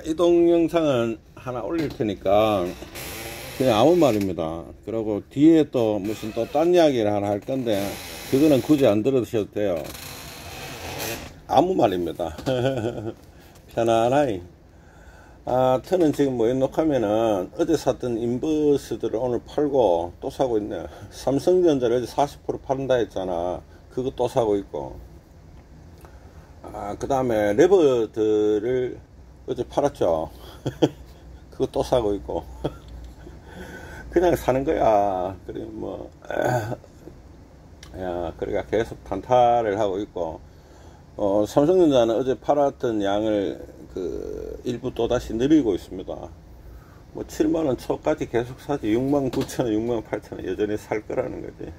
이동 영상은 하나 올릴 테니까 그냥 아무 말입니다. 그리고 뒤에 또 무슨 또 딴 이야기를 하나 할 건데 그거는 굳이 안 들으셔도 돼요. 아무 말입니다. 편안하게. 저는 지금 뭐 녹화하면은 어제 샀던 인버스들을 오늘 팔고 또 사고 있네. 삼성전자를 어제 40% 판다 했잖아. 그거 또 사고 있고. 그 다음에 레버들을 어제 팔았죠. 그거 또 사고 있고. 그냥 사는 거야. 그래 뭐 그러니까 계속 단타를 하고 있고. 삼성전자는 어제 팔았던 양을 일부 또다시 늘리고 있습니다. 뭐 7만원 초까지 계속 사지. 69,000원 68,000원 여전히 살 거라는 거지.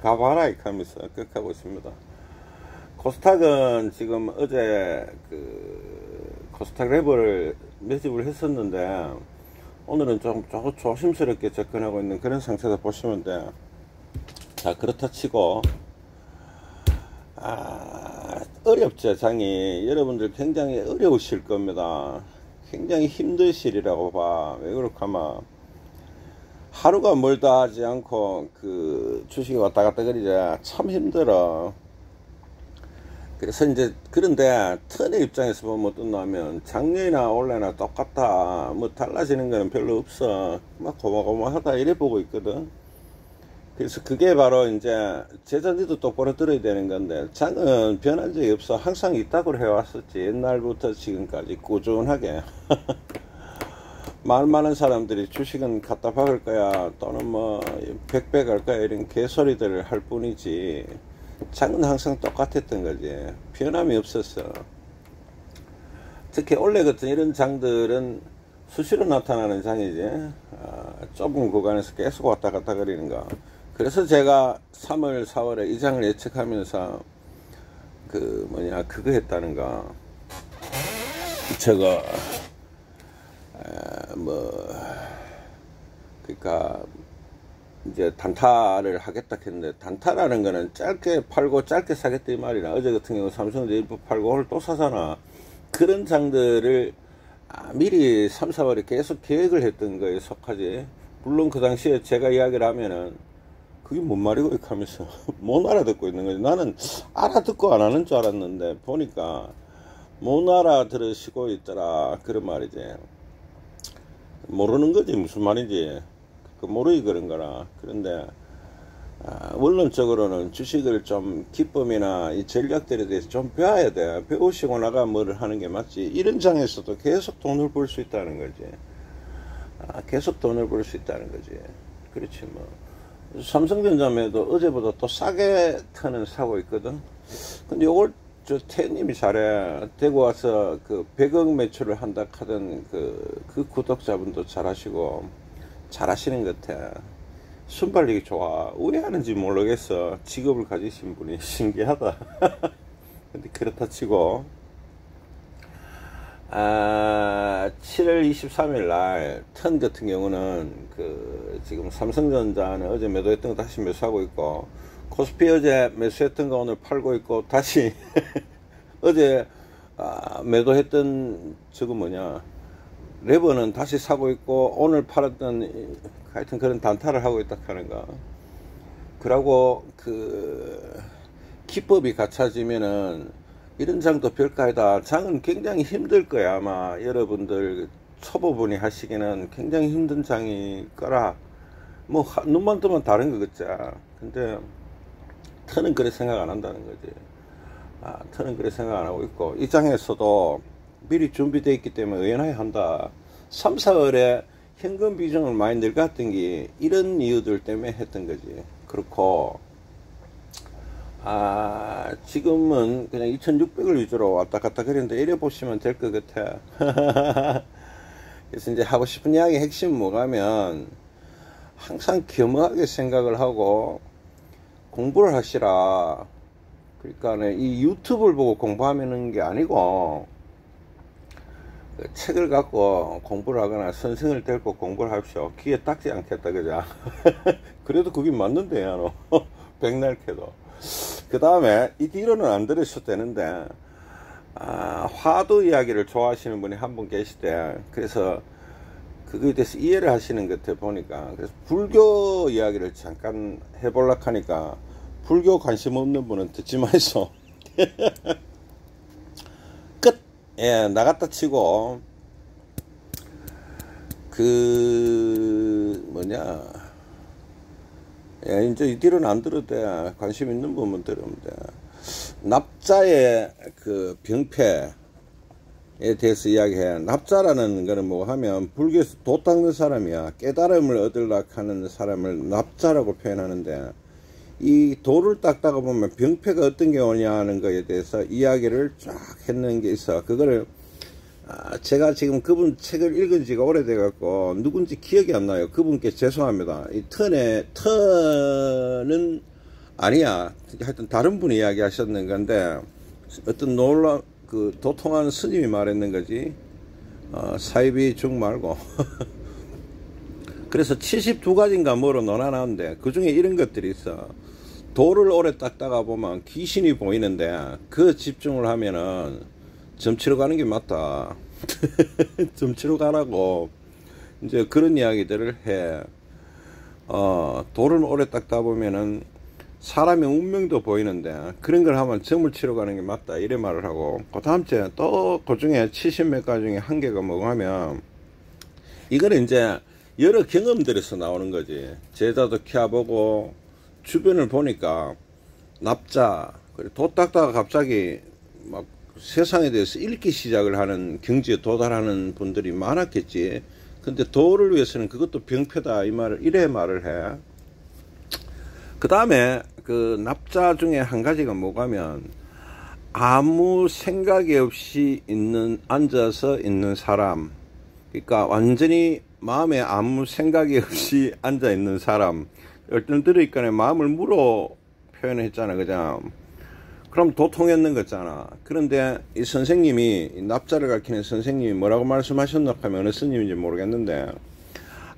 가봐라 이 하면서 끝하고 있습니다. 코스닥은 지금 어제 코스닥 레버를 매집을 했었는데 오늘은 좀 조심스럽게 접근하고 있는 그런 상태에서 보시면 돼. 자, 그렇다 치고 어렵죠. 장이 여러분들 굉장히 어려우실 겁니다. 굉장히 힘드시리라고 봐. 왜 그럴까 하면 하루가 멀다 하지 않고 주식이 왔다 갔다 그러자 참 힘들어. 그래서 이제 그런데 턴의 입장에서 보면 어떠냐면 작년이나 올해나 똑같다, 뭐 달라지는 거는 별로 없어, 막 고마고마하다 이래 보고 있거든. 그래서 그게 바로 이제 재정지도 똑바로 들어야 되는 건데 장은 변한 적이 없어. 항상 있다고 해왔었지. 옛날부터 지금까지 꾸준하게. 말 많은 사람들이 주식은 갖다 박을 거야 또는 뭐 100배 갈 거야 이런 개소리들을 할 뿐이지 장은 항상 똑같았던 거지. 변함이 없었어. 특히 원래 같은 이런 장들은 수시로 나타나는 장이지. 좁은 구간에서 계속 왔다 갔다 거리는 거. 그래서 제가 3월 4월에 이 장을 예측하면서 그거 했다는 거. 저거 그러니까 이제 단타를 하겠다 했는데, 단타라는 거는 짧게 팔고 짧게 사겠다 이 말이라. 어제 같은 경우 삼성전자 일부 팔고 오늘 또 사잖아. 그런 장들을 미리 3, 4월에 계속 계획을 했던 거에 속하지. 물론 그 당시에 제가 이야기를 하면은 그게 뭔 말이고 이렇게 하면서 못 알아듣고 있는 거지. 나는 알아듣고 안 하는 줄 알았는데 보니까 못 알아들으시고 있더라 그런 말이지. 모르는 거지 무슨 말인지. 모르기 그런 거라. 그런데 원론적으로는 주식을 좀 기법이나 이 전략들에 대해서 좀 배워야 돼. 배우시고 나가 뭐를 하는 게 맞지. 이런 장에서도 계속 돈을 벌 수 있다는 거지. 계속 돈을 벌 수 있다는 거지. 그렇지 뭐. 삼성전자매도 어제보다 또 싸게 턴을 사고 있거든. 근데 요걸 태님이 잘해. 대구 와서 100억 매출을 한다 하던 그 구독자분도 잘하시고 잘하시는 것 같아. 순발력이 좋아. 왜 하는지 모르겠어. 직업을 가지신 분이 신기하다. 근데 그렇다 치고 7월 23일 날 턴 같은 경우는 지금 삼성전자는 어제 매도했던 거 다시 매수하고 있고, 코스피 어제 매수했던 거 오늘 팔고 있고, 다시 어제 매도했던 레버는 다시 사고 있고, 오늘 팔았던 하여튼 그런 단타를 하고 있다 하는 거. 그러고 기법이 갖춰지면은 이런 장도 별가이다. 장은 굉장히 힘들 거야. 아마 여러분들 초보분이 하시기는 굉장히 힘든 장이 거라. 뭐 눈만 뜨면 다른 거겠죠. 근데 턴은 그래 생각 안 한다는 거지. 턴은 그래 생각 안 하고 있고, 이 장에서도 미리 준비되어 있기 때문에 의연하게 한다. 3, 4월에 현금 비중을 많이 늙었던 게 이런 이유들 때문에 했던 거지. 그렇고 지금은 그냥 2600을 위주로 왔다 갔다 그랬는데 이래 보시면 될 것 같아. 그래서 이제 하고 싶은 이야기 핵심 뭐가면 항상 겸허하게 생각을 하고 공부를 하시라. 그러니까 이 유튜브를 보고 공부하는 게 아니고 책을 갖고 공부를 하거나 선생을 데리고 공부를 합시오. 귀에 닦지 않겠다 그죠? 그래도 그게 맞는데 너 백날 캐도. 그 다음에 이 뒤로는 안 들으셔도 되는데 화두 이야기를 좋아하시는 분이 한 분 계시대. 그래서 그거에 대해서 이해를 하시는 것 같아 보니까. 그래서 불교 이야기를 잠깐 해보려고 하니까 불교 관심 없는 분은 듣지 마이소. 끝. 예, 나갔다 치고 그 뭐냐, 예, 이제 이 뒤로는 안 들어도 돼. 관심 있는 부분 들으면 돼. 납자의 그 병폐에 대해서 이야기해. 납자라는 거는 뭐 하면 불교에서 도 닦는 사람이야. 깨달음을 얻으려고 하는 사람을 납자라고 표현하는데, 이 도를 닦다가 보면 병폐가 어떤 게 오냐는 거에 대해서 이야기를 쫙 했는 게 있어. 그거를 제가 지금 그분 책을 읽은 지가 오래돼 갖고 누군지 기억이 안 나요. 그분께 죄송합니다. 이 턴은 아니야. 하여튼 다른 분이 이야기 하셨는 건데, 어떤 그 도통한 스님이 말했는 거지. 사이비 죽 말고. 그래서 72가지인가 뭐로 논아놨는데, 그 중에 이런 것들이 있어. 돌을 오래 닦다가 보면 귀신이 보이는데, 그 집중을 하면은 점치러 가는 게 맞다. 점치러 가라고. 이제 그런 이야기들을 해. 돌을 오래 닦다 보면은 사람의 운명도 보이는데, 그런 걸 하면 점을 치러 가는 게 맞다. 이래 말을 하고, 그 다음 주에 또 그 중에 70몇 가지 중에 한 개가 뭐고 하면, 이거는 이제 여러 경험들에서 나오는 거지. 제자도 키워보고, 주변을 보니까 납자, 도 닦다가 갑자기 막 세상에 대해서 읽기 시작을 하는 경지에 도달하는 분들이 많았겠지. 근데 도를 위해서는 그것도 병폐다, 이 말을, 이래 말을 해. 그 다음에 그 납자 중에 한 가지가 뭐가면, 아무 생각이 없이 앉아서 있는 사람. 그러니까 완전히 마음에 아무 생각이 없이 앉아 있는 사람. 어떤 들으니까 마음을 무로 표현했잖아, 그죠? 그럼 도통했는 거잖아. 그런데 이 선생님이, 이 납자를 가르치는 선생님이 뭐라고 말씀하셨나 하면 어느 스님인지 모르겠는데,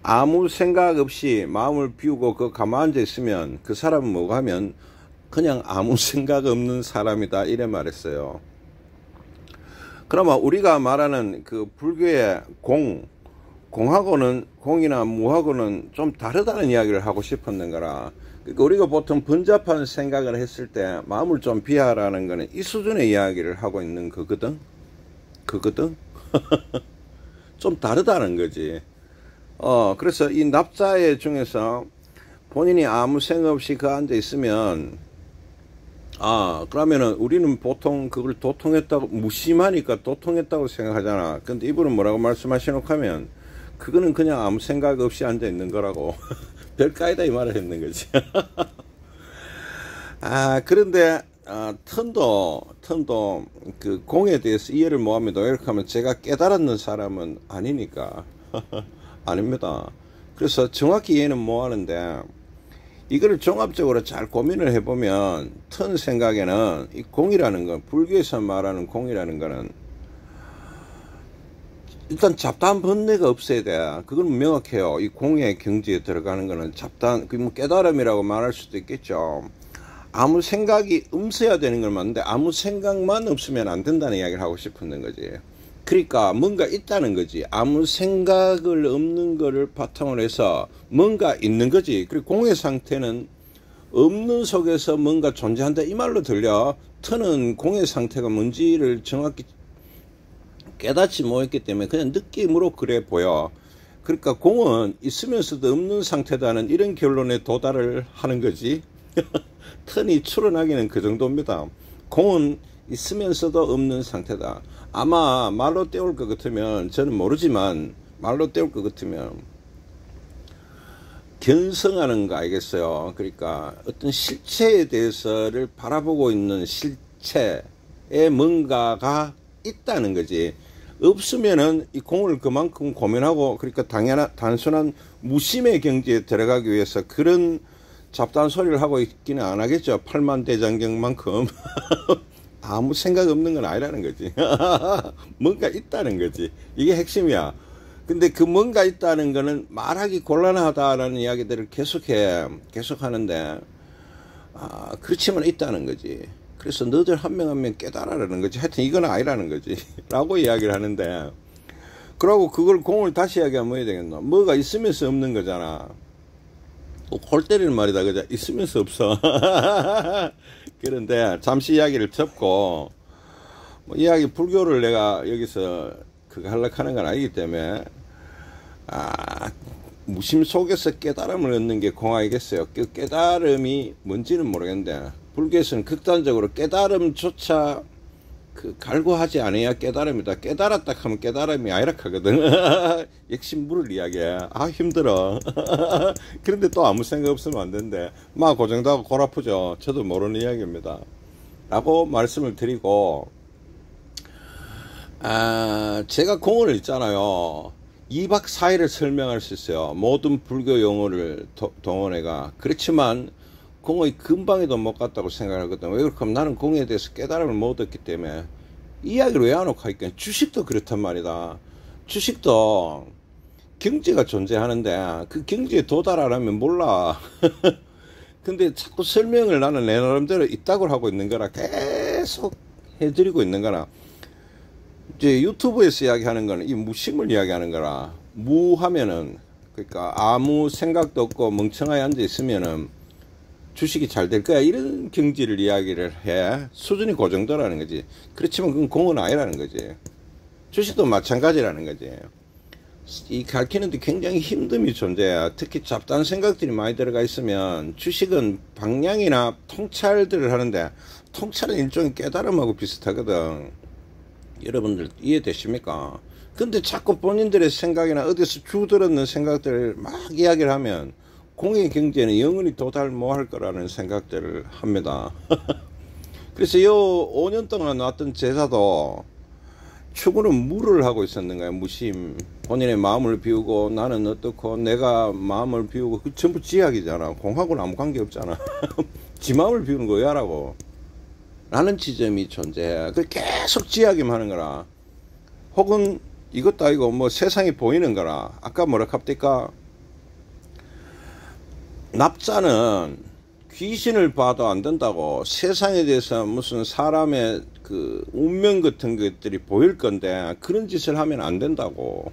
아무 생각 없이 마음을 비우고 그 가만 앉아 있으면 그 사람은 뭐가 하면 그냥 아무 생각 없는 사람이다, 이래 말했어요. 그러면 우리가 말하는 그 불교의 공하고는, 공이나 무하고는 좀 다르다는 이야기를 하고 싶었는 거라. 그러니까 우리가 보통 번잡한 생각을 했을 때 마음을 좀 비하라는 거는 이 수준의 이야기를 하고 있는 거거든. 좀 다르다는 거지. 그래서 이 납자의 중에서 본인이 아무 생각 없이 그 앉아 있으면, 그러면은 우리는 보통 그걸 도통했다고, 무심하니까 도통했다고 생각하잖아. 근데 이분은 뭐라고 말씀하시노 하면, 그거는 그냥 아무 생각 없이 앉아 있는 거라고. 별까이다, 이 말을 했는 거지. 그런데, 턴도 그 공에 대해서 이해를 못하면 노력하면 제가 깨달았는 사람은 아니니까. 아닙니다. 그래서 정확히 이해는 못하는데, 이거를 종합적으로 잘 고민을 해보면, 턴 생각에는 이 공이라는 건, 불교에서 말하는 공이라는 거는 일단 잡다한 번뇌가 없어야 돼. 그건 명확해요. 이 공의 경지에 들어가는 거는 잡다한, 그 뭐 깨달음이라고 말할 수도 있겠죠. 아무 생각이 없어야 되는 걸 맞는데, 아무 생각만 없으면 안 된다는 이야기를 하고 싶었는 거지. 그러니까 뭔가 있다는 거지. 아무 생각을 없는 거를 바탕으로 해서 뭔가 있는 거지. 그리고 공의 상태는 없는 속에서 뭔가 존재한다, 이 말로 들려. 터는 공의 상태가 뭔지를 정확히 깨닫지 못했기 때문에 그냥 느낌으로 그래 보여. 그러니까 공은 있으면서도 없는 상태다는 이런 결론에 도달을 하는 거지. 턴이 추론하기는 그 정도입니다. 공은 있으면서도 없는 상태다. 아마 말로 때울 것 같으면, 저는 모르지만 말로 때울 것 같으면 견성하는 거 알겠어요. 그러니까 어떤 실체에 대해서를 바라보고 있는 실체에 뭔가가 있다는 거지. 없으면은 이 공을 그만큼 고민하고, 그러니까 단순한 무심의 경지에 들어가기 위해서 그런 잡다한 소리를 하고 있기는 안 하겠죠. 팔만대장경만큼. 아무 생각 없는 건 아니라는 거지. 뭔가 있다는 거지. 이게 핵심이야. 근데 그 뭔가 있다는 거는 말하기 곤란하다라는 이야기들을 계속 하는데, 그렇지만 있다는 거지. 그래서 너들 한 명 한 명 깨달으라는 거지. 하여튼 이건 아니라는 거지. 라고 이야기를 하는데, 그러고 그걸 공을 다시 이야기하면 뭐 해야 되겠노? 뭐가 있으면서 없는 거잖아. 골 때리는 말이다. 그죠? 있으면서 없어. 그런데 잠시 이야기를 접고, 뭐 이야기 불교를 내가 여기서 그거 하려고 하는 건 아니기 때문에, 무심 속에서 깨달음을 얻는 게 공학이겠어요. 그 깨달음이 뭔지는 모르겠는데, 불교에서는 극단적으로 깨달음조차 갈구하지 않아야 깨달음이다. 깨달았다 하면 깨달음이 아니라 하거든. 역시 물을 이야기해. 힘들어. 그런데 또 아무 생각 없으면 안 되는데, 막 고정다고 골 아프죠. 저도 모르는 이야기입니다. 라고 말씀을 드리고, 제가 공언을 있잖아요. 2박 4일을 설명할 수 있어요. 모든 불교 용어를 동원해가. 그렇지만 공의 근방에도 못 갔다고 생각하거든. 왜 그렇게 하면 나는 공에 대해서 깨달음을 못 얻기 때문에. 이야기를 왜 안 하고 하니까 주식도 그렇단 말이다. 주식도 경제가 존재하는데 그 경제에 도달 안 하면 몰라. 근데 자꾸 설명을 나는 내 나름대로 있다고 하고 있는 거라, 계속 해드리고 있는 거라. 이제 유튜브에서 이야기하는 거는 이 무심을 이야기하는 거라. 무하면은, 그러니까 아무 생각도 없고 멍청하게 앉아 있으면은 주식이 잘 될 거야. 이런 경지를 이야기를 해. 수준이 그 정도라는 거지. 그렇지만 그건 공은 아니라는 거지. 주식도 마찬가지라는 거지. 이 가르치는데 굉장히 힘듦이 존재해. 특히 잡다한 생각들이 많이 들어가 있으면 주식은 방향이나 통찰들을 하는데, 통찰은 일종의 깨달음하고 비슷하거든. 여러분들 이해되십니까? 근데 자꾸 본인들의 생각이나 어디서 주들었는 생각들을 막 이야기를 하면 공의 경제는 영원히 도달 못할 거라는 생각들을 합니다. 그래서 요 5년 동안 왔던 제자도 추구는 무를 하고 있었는 거예요. 무심. 본인의 마음을 비우고, 나는 어떻고, 내가 마음을 비우고, 그 전부 지약이잖아. 공하고는 아무 관계 없잖아. 지 마음을 비우는 거 왜 하라고? 라는 지점이 존재해. 그 계속 지약이만 하는 거라. 혹은 이것도 아니고 뭐 세상이 보이는 거라. 아까 뭐라 합니까? 납자는 귀신을 봐도 안 된다고. 세상에 대해서 무슨 사람의 그 운명 같은 것들이 보일 건데 그런 짓을 하면 안 된다고.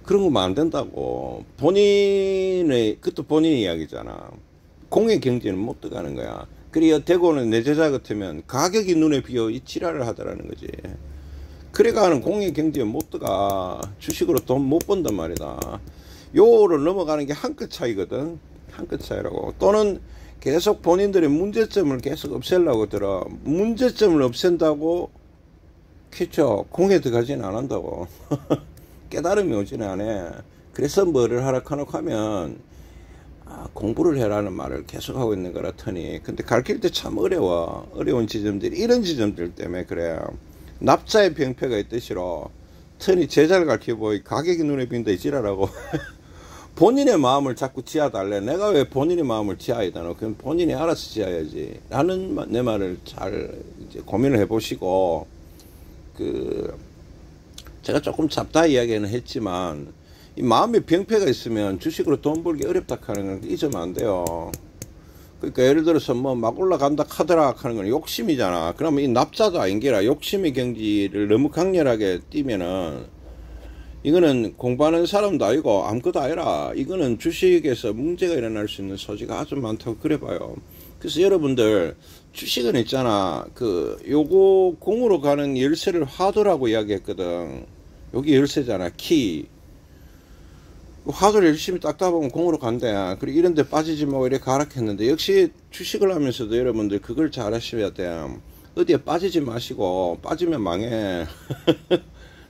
그런 거면 안 된다고. 본인의, 그것도 본인의 이야기잖아. 공의 경제는 못 들어가는 거야. 그래야 대고는 내 제자 같으면 가격이 눈에 비어 이 지랄을 하더라는 거지. 그래가 하는 공의 경제에 못 들어가. 주식으로 돈 못 번단 말이다. 요를 넘어가는 게 한 끗 차이거든. 한 끗 차이라고. 또는 계속 본인들의 문제점을 계속 없애려고 들어. 문제점을 없앤다고, 그쵸, 공에 들어가지는 않는다고. 깨달음이 오지는 않아. 그래서 뭐를 하락하놓고 하면 공부를 해라는 말을 계속하고 있는 거라 터니. 근데 가르칠 때 참 어려워. 어려운 지점들이 이런 지점들 때문에 그래. 납자의 병폐가 있듯이로 터니 제자를 가르쳐보이 가격이 눈에 빈다 이 지랄하고. 본인의 마음을 자꾸 지어달래. 내가 왜 본인의 마음을 지어야 되나? 그럼 본인이 알아서 지어야지. 라는 내 말을 잘 이제 고민을 해보시고, 제가 조금 잡다 이야기는 했지만, 이 마음에 병폐가 있으면 주식으로 돈 벌기 어렵다 하는 건 잊으면 안 돼요. 그러니까 예를 들어서 뭐 막 올라간다 카더라 하는 건 욕심이잖아. 그러면 이 납자도 아닌게라 욕심의 경지를 너무 강렬하게 띄면은 이거는 공부하는 사람도 아니고 아무것도 아니라 이거는 주식에서 문제가 일어날 수 있는 소지가 아주 많다고 그래 봐요. 그래서 여러분들 주식은 있잖아. 요거 공으로 가는 열쇠를 화두라고 이야기했거든. 여기 열쇠잖아. 키. 화두를 열심히 닦다 보면 공으로 간대. 그리고 이런 데 빠지지 말고 이렇게 가락했는데, 역시 주식을 하면서도 여러분들 그걸 잘 하셔야 돼. 어디에 빠지지 마시고, 빠지면 망해.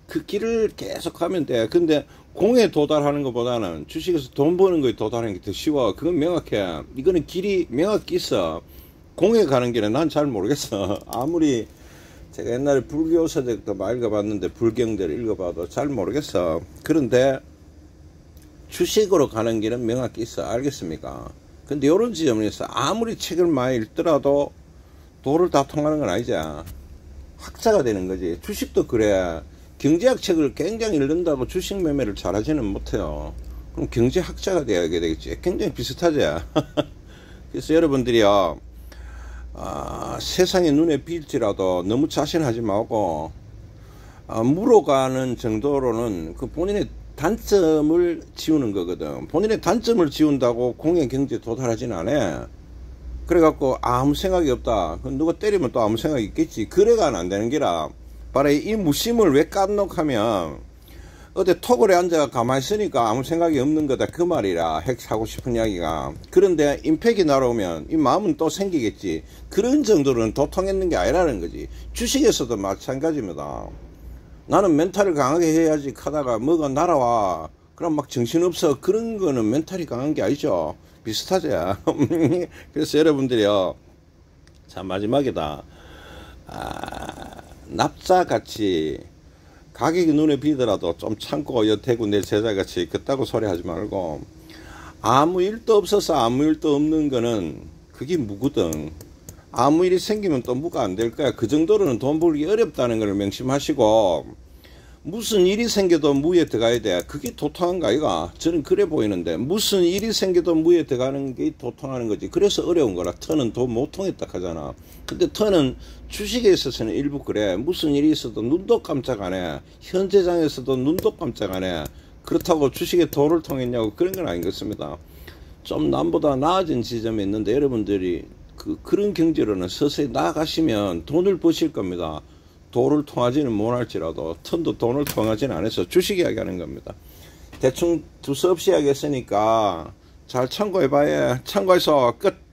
그 길을 계속 하면 돼. 근데 공에 도달하는 것보다는 주식에서 돈 버는 거에 도달하는 게 더 쉬워. 그건 명확해. 이거는 길이 명확히 있어. 공에 가는 길은 난 잘 모르겠어. 아무리 제가 옛날에 불교 서적도 많이 읽어봤는데, 불경대를 읽어봐도 잘 모르겠어. 그런데 주식으로 가는 길은 명확히 있어. 알겠습니까? 근데 이런 지점에서 아무리 책을 많이 읽더라도 도를 다 통하는 건 아니지. 학자가 되는 거지. 주식도 그래. 경제학 책을 굉장히 읽는다고 주식 매매를 잘하지는 못해요. 그럼 경제학자가 되어야 되겠지. 굉장히 비슷하지. 그래서 여러분들이요, 세상에 눈에 띌지라도 너무 자신하지 말고 물어가는 정도로는 그 본인의 단점을 지우는 거거든. 본인의 단점을 지운다고 공연 경지에 도달하진 않아. 그래갖고 아무 생각이 없다. 누가 때리면 또 아무 생각이 있겠지. 그래가는 안 되는 기라. 바로 이 무심을 왜 깜놀하면 어디 토굴에 앉아 가만히 있으니까 아무 생각이 없는 거다 그 말이라 핵 하고 싶은 이야기가. 그런데 임팩이 날아오면 이 마음은 또 생기겠지. 그런 정도로는 도통했는 게 아니라는 거지. 주식에서도 마찬가지입니다. 나는 멘탈을 강하게 해야지 하다가 뭐가 날아와 그럼 막 정신없어. 그런 거는 멘탈이 강한 게 아니죠. 비슷하죠. 그래서 여러분들이요, 자 마지막이다. 납자같이 가격이 눈에 비더라도 좀 참고 여태고 내 제자같이 그따구 소리 하지 말고, 아무 일도 없어서 아무 일도 없는 거는 그게 무거든. 아무 일이 생기면 또 무가 안 될 거야. 그 정도로는 돈 벌기 어렵다는 걸 명심하시고, 무슨 일이 생겨도 무에 들어가야 돼. 그게 도통한 거 아이가? 저는 그래 보이는데, 무슨 일이 생겨도 무에 들어가는 게 도통하는 거지. 그래서 어려운 거라. 터는 돈 못 통했다 하잖아. 근데 터는 주식에 있어서는 일부 그래. 무슨 일이 있어도 눈도 깜짝 안 해. 현재장에서도 눈도 깜짝 안 해. 그렇다고 주식에 돈을 통했냐고 그런 건 아니겠습니다. 좀 남보다 나아진 지점이 있는데 여러분들이 그런 경제로는 서서히 나아가시면 돈을 버실 겁니다. 돈을 통하지는 못할지라도 턴도 돈을 통하지는 않아서 주식 이야기하는 겁니다. 대충 두서없이 이야기했으니까 잘 참고해봐야. 참고해서 끝.